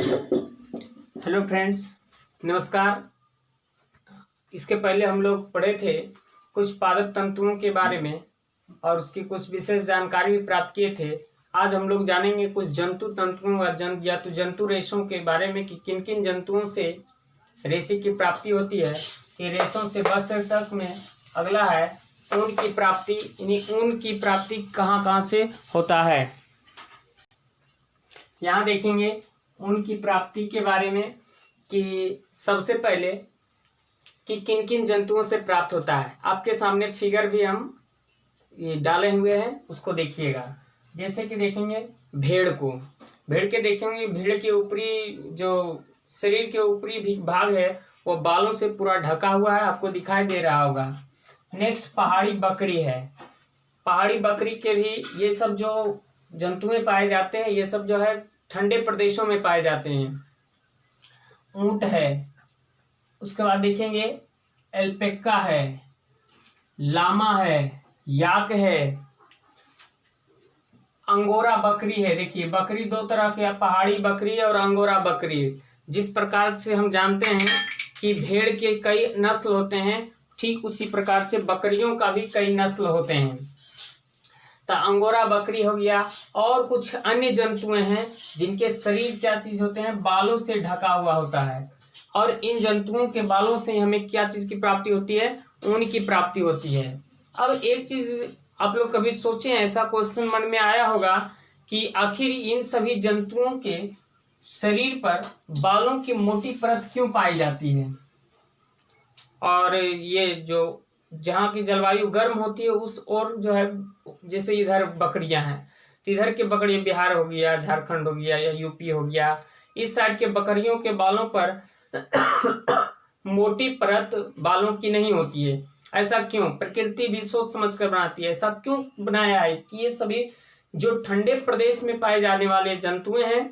Hello friends, नमस्कार। इसके पहले हम लोग पढ़े थे कुछ पादप तंतुओं के बारे में और उसकी कुछ विशेष जानकारी भी प्राप्त किए थे। आज हम लोग जानेंगे कुछ जंतु तंतुओं या तो जंतु रेशों के बारे में कि किन किन जंतुओं से रेशे की प्राप्ति होती है। ये रेशों से वस्त्र तक में अगला है ऊन की प्राप्ति। इन्हीं ऊन की प्राप्ति कहाँ कहाँ से होता है, यहाँ देखेंगे ऊन की प्राप्ति के बारे में कि सबसे पहले कि किन किन जंतुओं से प्राप्त होता है। आपके सामने फिगर भी हम ये डाले हुए हैं, उसको देखिएगा। जैसे कि देखेंगे भेड़ को, भेड़ के देखेंगे भेड़ के ऊपरी जो शरीर के ऊपरी भाग है वो बालों से पूरा ढका हुआ है, आपको दिखाई दे रहा होगा। नेक्स्ट पहाड़ी बकरी है। पहाड़ी बकरी के भी ये सब जो जंतुएं पाए जाते हैं, ये सब जो है ठंडे प्रदेशों में पाए जाते हैं। ऊंट है, उसके बाद देखेंगे एल्पेका है, लामा है, याक है, अंगोरा बकरी है। देखिए बकरी दो तरह के, पहाड़ी बकरी और अंगोरा बकरी। जिस प्रकार से हम जानते हैं कि भेड़ के कई नस्ल होते हैं, ठीक उसी प्रकार से बकरियों का भी कई नस्ल होते हैं। तो अंगोरा बकरी हो गया और कुछ अन्य जंतुएं हैं जिनके शरीर क्या चीज होते हैं, बालों से ढका हुआ होता है। और इन जंतुओं के बालों से हमें क्या चीज की प्राप्ति होती है, ऊन की प्राप्ति होती है। अब एक चीज आप लोग कभी सोचे, ऐसा क्वेश्चन मन में आया होगा कि आखिर इन सभी जंतुओं के शरीर पर बालों की मोटी परत क्यों पाई जाती है। और ये जो जहाँ की जलवायु गर्म होती है उस और जो है, जैसे इधर बकरियां हैं तो इधर के बकरियां बिहार हो गया, झारखंड हो गया या यूपी हो गया, इस साइड के बकरियों के बालों पर मोटी परत बालों की नहीं होती है। ऐसा क्यों? प्रकृति भी सोच समझ कर बनाती है। ऐसा क्यों बनाया है कि ये सभी जो ठंडे प्रदेश में पाए जाने वाले जंतुएं हैं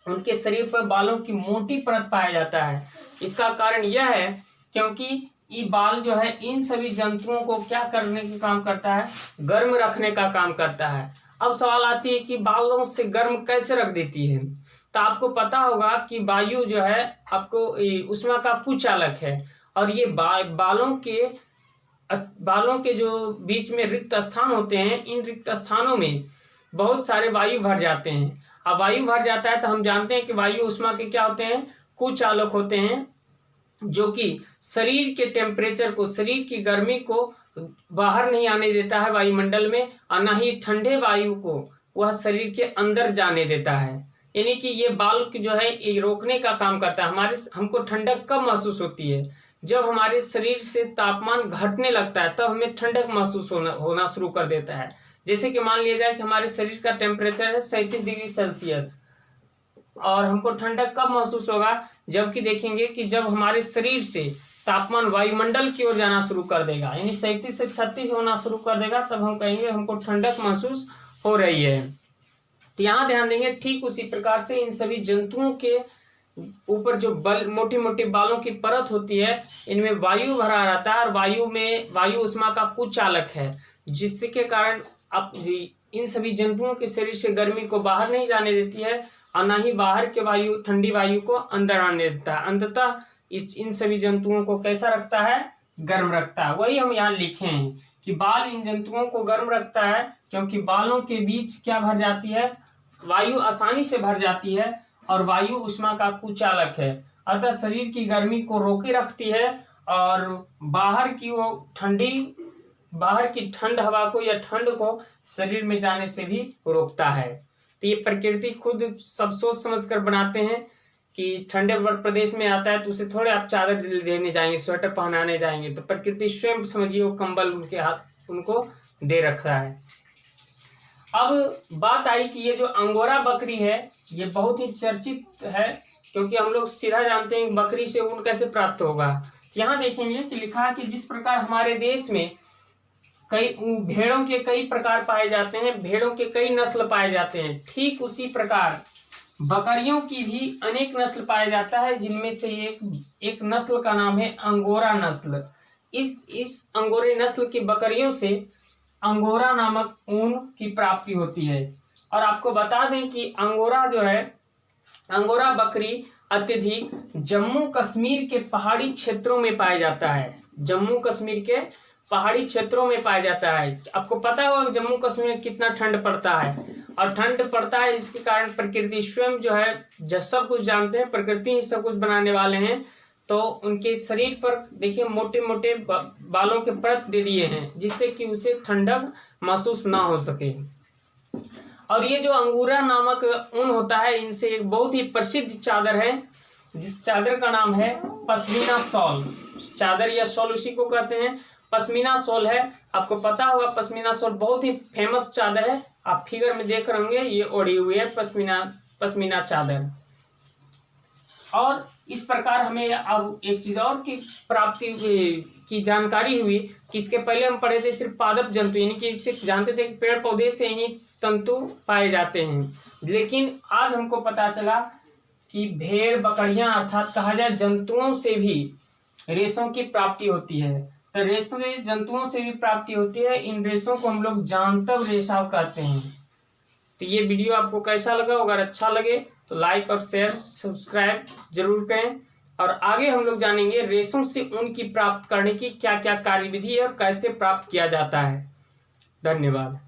उनके शरीर पर बालों की मोटी परत पाया जाता है। इसका कारण यह है क्योंकि ये बाल जो है इन सभी जंतुओं को क्या करने का काम करता है, गर्म रखने का काम करता है। अब सवाल आती है कि बालों से गर्म कैसे रख देती है। तो आपको पता होगा कि वायु जो है आपको ऊष्मा का कुचालक है और ये बालों के जो बीच में रिक्त स्थान होते हैं, इन रिक्त स्थानों में बहुत सारे वायु भर जाते हैं। अब वायु भर जाता है तो हम जानते हैं कि वायु ऊष्मा के क्या होते हैं, कुचालक होते हैं, जो कि शरीर के टेम्परेचर को, शरीर की गर्मी को बाहर नहीं आने देता है वायुमंडल में, और न ही ठंडे वायु को वह शरीर के अंदर जाने देता है। यानी कि ये बाल जो है ये रोकने का काम करता है। हमको ठंडक कब महसूस होती है, जब हमारे शरीर से तापमान घटने लगता है तब हमें ठंडक महसूस होना शुरू कर देता है। जैसे कि मान लिया जाए कि हमारे शरीर का टेम्परेचर है 37 डिग्री सेल्सियस और हमको ठंडक कब महसूस होगा, जबकि देखेंगे कि जब हमारे शरीर से तापमान वायुमंडल की ओर जाना शुरू कर देगा, यानी 37 से 36 होना शुरू कर देगा, तब हम कहेंगे हमको ठंडक महसूस हो रही है। तो यहाँ ध्यान देंगे ठीक उसी प्रकार से इन सभी जंतुओं के ऊपर जो मोटी मोटी बालों की परत होती है, इनमें वायु भरा रहता है और वायु ऊष्मा का कुचालक है, जिसके कारण अब इन सभी जंतुओं के शरीर से गर्मी को बाहर नहीं जाने देती है और न ही बाहर के ठंडी वायु को अंदर आने देता है। अंततः इन सभी जंतुओं को कैसा रखता है, गर्म रखता है। वही हम यहाँ लिखे हैं कि बाल इन जंतुओं को गर्म रखता है क्योंकि बालों के बीच क्या भर जाती है, वायु आसानी से भर जाती है और वायु ऊष्मा का कुचालक है, अतः शरीर की गर्मी को रोके रखती है और बाहर की ठंड हवा को या ठंड को शरीर में जाने से भी रोकता है। तो ये प्रकृति खुद सब सोच समझ कर बनाते हैं कि ठंडे प्रदेश में आता है तो उसे थोड़े आप चादर देने जाएंगे, स्वेटर पहनाने जाएंगे, तो प्रकृति स्वयं समझिए वो कंबल उनको दे रखा है। अब बात आई कि ये जो अंगोरा बकरी है ये बहुत ही चर्चित है, क्योंकि हम लोग सीधा जानते हैं बकरी से ऊन कैसे प्राप्त होगा। यहाँ देखेंगे कि लिखा है कि जिस प्रकार हमारे देश में कई भेड़ों के कई प्रकार पाए जाते हैं, भेड़ों के कई नस्ल पाए जाते हैं, ठीक उसी प्रकार बकरियों की भी अनेक नस्ल पाया जाता है, जिनमें से एक नस्ल का नाम है अंगोरा नस्ल। इस अंगोरे नस्ल की बकरियों से अंगोरा नामक ऊन की प्राप्ति होती है। और आपको बता दें कि अंगोरा जो है अंगोरा बकरी अत्यधिक जम्मू कश्मीर के पहाड़ी क्षेत्रों में पाया जाता है। जम्मू कश्मीर के पहाड़ी क्षेत्रों में पाया जाता है। आपको पता होगा कि जम्मू कश्मीर में कितना ठंड पड़ता है, और ठंड पड़ता है इसके कारण प्रकृति स्वयं जो है सब कुछ जानते हैं, प्रकृति ही सब कुछ बनाने वाले हैं। तो उनके शरीर पर देखिए मोटे मोटे बालों के परत दे दिए हैं, जिससे कि उसे ठंडक महसूस ना हो सके। और ये जो अंगूरा नामक ऊन होता है, इनसे एक बहुत ही प्रसिद्ध चादर है, जिस चादर का नाम है पश्मीना शॉल। चादर या शॉल उसी को कहते हैं, पश्मीना शॉल है। आपको पता होगा पश्मीना शॉल बहुत ही फेमस चादर है। आप फिगर में देख रहे होंगे, ये ओढ़ी हुई है पश्मीना चादर। और इस प्रकार हमें अब एक चीज और की प्राप्ति की जानकारी हुई कि इसके पहले हम पढ़े थे सिर्फ पादप जंतु, यानी कि सिर्फ जानते थे कि पेड़ पौधे से ही तंतु पाए जाते हैं, लेकिन आज हमको पता चला कि भेड़ बकरियां अर्थात कहा जाए जंतुओं से भी रेशों की प्राप्ति होती है। तो रेशों से जंतुओं से भी प्राप्ति होती है। इन रेशों को हम लोग जानतव रेशा कहते हैं। तो ये वीडियो आपको कैसा लगा? अगर अच्छा लगे तो लाइक और शेयर सब्सक्राइब जरूर करें। और आगे हम लोग जानेंगे रेशों से ऊन की प्राप्त करने की क्या क्या कार्यविधि है और कैसे प्राप्त किया जाता है। धन्यवाद।